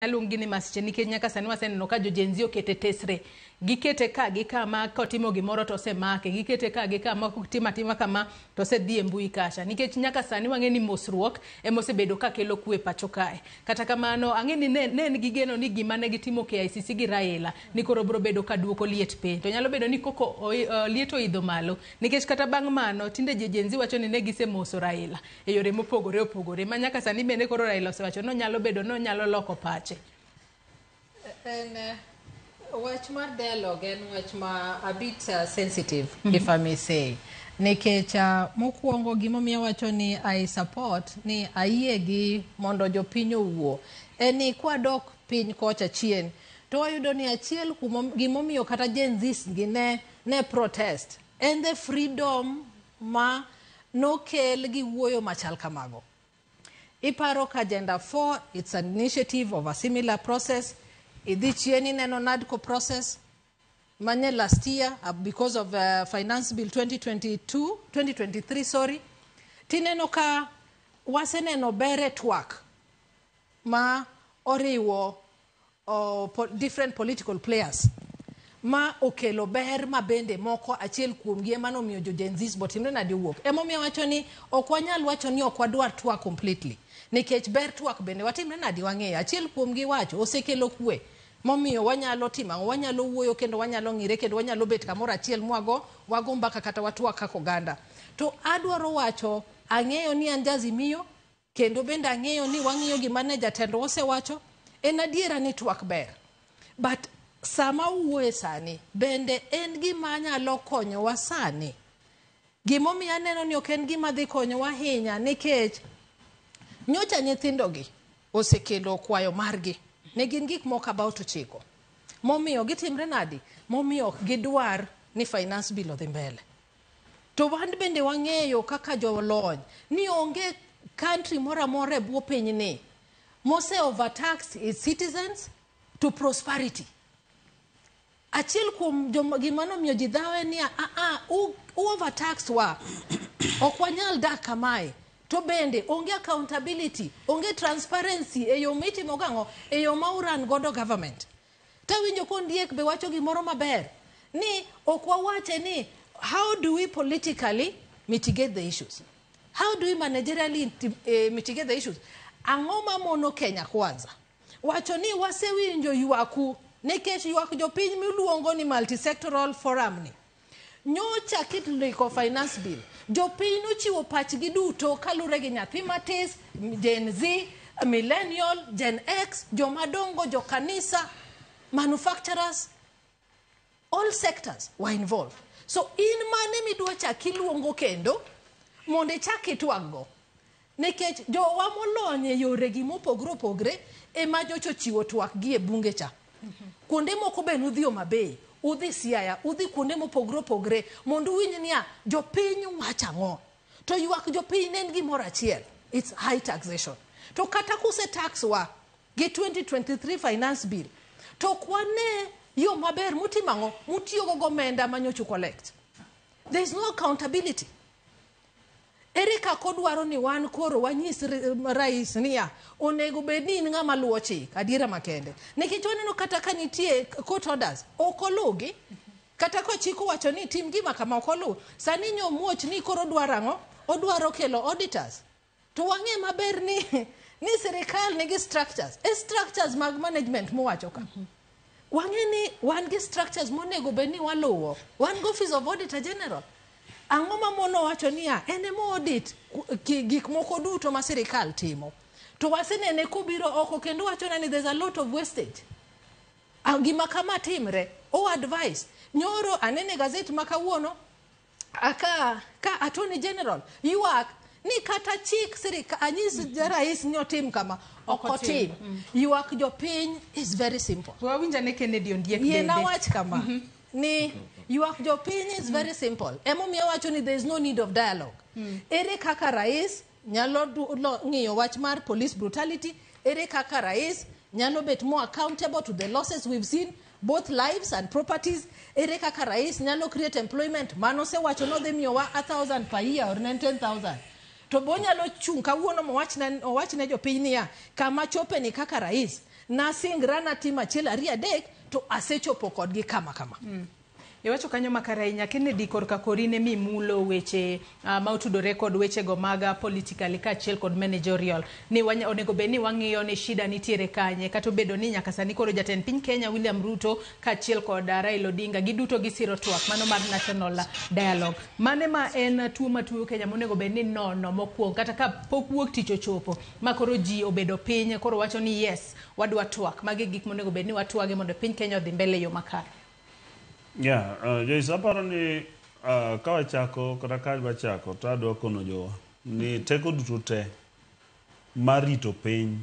Alungi ni masiche nikech nyaka sani waseneno ka jojenzio kete tesre. Gikete ka gi kama kotimo gimoro to semake, gikete ka gi kama tima kama to se dhi e mbui kacha. Nikech nyaka sani wang'e ni mosruok mosebedo ka kelo kwe pacho kae. Kata kamano ang'e ni ne gigeno ni gima ne gitimo KICC gi Raila ni koro biro bedo ka duoko liet piny. To nyalo bedo ni koko liet oidho malo. Nikech kata bang' mano tinde jojenzi wacho ni ne gisemoso Raila e yore mopogore opogore. Ma nyaka sani bende koro Raila osewacho no nyalo bedo no nyalo loko pache. And watch my dialogue and watch my a bit sensitive, if I may say. Nikech mokuongo gimomiyo wacho ni I support ni ayie gi mondo jopiny owuo. Eni kwadok piny kocha chien. To wayudo ni achiel gimomiyo kata Gen Z gi ne protest. And the freedom ma nokel gi wuoyo machal kamago. Iparo ka Agenda 4, it's an initiative of a similar process. Idhi chieni neno NADCO process manye last year because of Finance Bill 2023 sorry. Tineno ka waseneno bere twak ma oriwo different political players ma okelo ber ma bende moko achiel kuomgi ema nomiyo jo Gen Z botimre nadi wuok. Emomiyo wacho ni ok wanyal wacho ni ok wadwar twak completely. Nikech ber twak bende watimre nadi wang'eyo. Achiel kuomgi wacho osekelo kwe. Momiyo wanyalo timo, wanyalo wuoyo kendo wanyalo ng'ire kendo wanyalo bet kamoro achiel wago mbaka kata watwak kaka oganda. To adwaro wacho ang'eyo ni an jazimiyo kendo bende ang'eyo ni wang'iyo gima ne jatendo osewacho. En adiera ni twak ber. But sama wuoye sani bende en gima nyalo konyowa sani. Gimomiyo aneno ni ok en gima dhi konyowa ahinya nikech nyocha nyithindogi osekelo kwayo margi. Ne gin gik moko about chiko. Momiyo gitimre nadi? Momiyo ok gidwar ni Finance Bill odhi mbele. To wan bende wang'eyo kaka jolony ni onge country moro amora e bwo piny ni mose overtaxed its citizens to prosperity. Achiel kuom gima nomiyo ji dhawe ni overtaxed wa ok wanyal dak kamae. To bende onge accountability, onge transparency e yo mitimo gang'o e yo ma uran godo government. Tawinjo kondiek be wacho gimoro maber ni ok wawache ni how do we politically mitigate the issues? How do we managerially mitigate the issues? Ang'o mamono Kenya kwanza? Wacho ni wasewinjo ywaku nikech ywak jopiny miluongo ni multisectoral forum ni. Nyocha kitliko Finance Bill. Jopiny nochiwo pachgi duto kalure gi nyathi matis, Gen Z, Millennial, Gen X, jomadongo, jokanisa, manufacturers, all sectors were involved. So in mane midwa chaki luongo kendo monde chaki twaggo. Nikech jowa molony e yore gi mopogre opogre ema jocho chiwo twak gi e bunge cha. Kuonde moko be nudhi Omabei, udhi Siaya, udhi kuonde mopogre opogre mondo winj niya jopiny wacho ang'o. To ywak jopiny en gimoro achiel. It's high taxation. To kata kuse tax wa gi 2023 Finance Bill. To kwane yo maber mutimango mutiyogo gomenda manyochu collect. There is no accountability. Ere kako dwaro ni wan koro wanyis rais niya onego bedni ng'ama luwo chik adiera makende. Nikech waneno kata ka nitie court orders okolugi kata ko chiko wacho ni tim gima kama okolu. Sani nyomuoch ni koro dwaro ang'o? Odwaro kelo auditors. To wang'e maber ni sirikal nigi structures. Structures mag management mowacho ka. Wang'e ni wan gi structures monego bedni waluwo. Wan go Office of Auditor General. Ang'o mamono wacho niya ene mo audit gik moko duto ma sirikal timo. To wasenene kubiro oko kendo wacho ni there's a lot of wastage. Gima kama timre o advice. Nyoro anene gazeti makawuono ka Attorney General ywak ni kata chik sirikal anyis rais nyotim kama okotim. Ywak jopiny is very simple. Wawinja ne Kennedy ondiek bende. Yena wach kama. Ni ywak jopiny is very simple. Emomiyo wacho ni there is no need of dialogue. Ere kaka rais nyalo ng'iyo wach mar police brutality. Ere kaka rais nyalo bet more accountable to the losses we've seen, both lives and properties. Ere kaka rais nyalo create employment. Mano se wacho no dhi miyowa 1,000 per year or 10,000. To bonyalo chung kawuono owach ne jopiny niya kama chope ni kaka rais nasingra natimo achiel ariyo adek to asechopo kodgi kama kama. Iwacho kanyo makare ahinya Kennedy korka korine mimulo weche ma otudore kod weche go maga politically kaachiel kod managerial ni onego bed ni wang'iyo ni shida nitiere kanye kata obedo ni nyaka sani koro jatend piny Kenya William Ruto kaachiel kod Raila Odinga giduto gisiro twak mano mar national dialogue. Mane ma en tuo matuo Kenya monego bed ni nono mokwongo kata ka pok wuok tich ochopo ma koro ji obedo piny koro wacho ni yes wadwa twak magi gik monego bed ni watwage mondo piny Kenya odhi mbele yo makare. Joyce aparo ni ka wachako kata ka wachako to adwa kono jowa ni teko duto te mar rito piny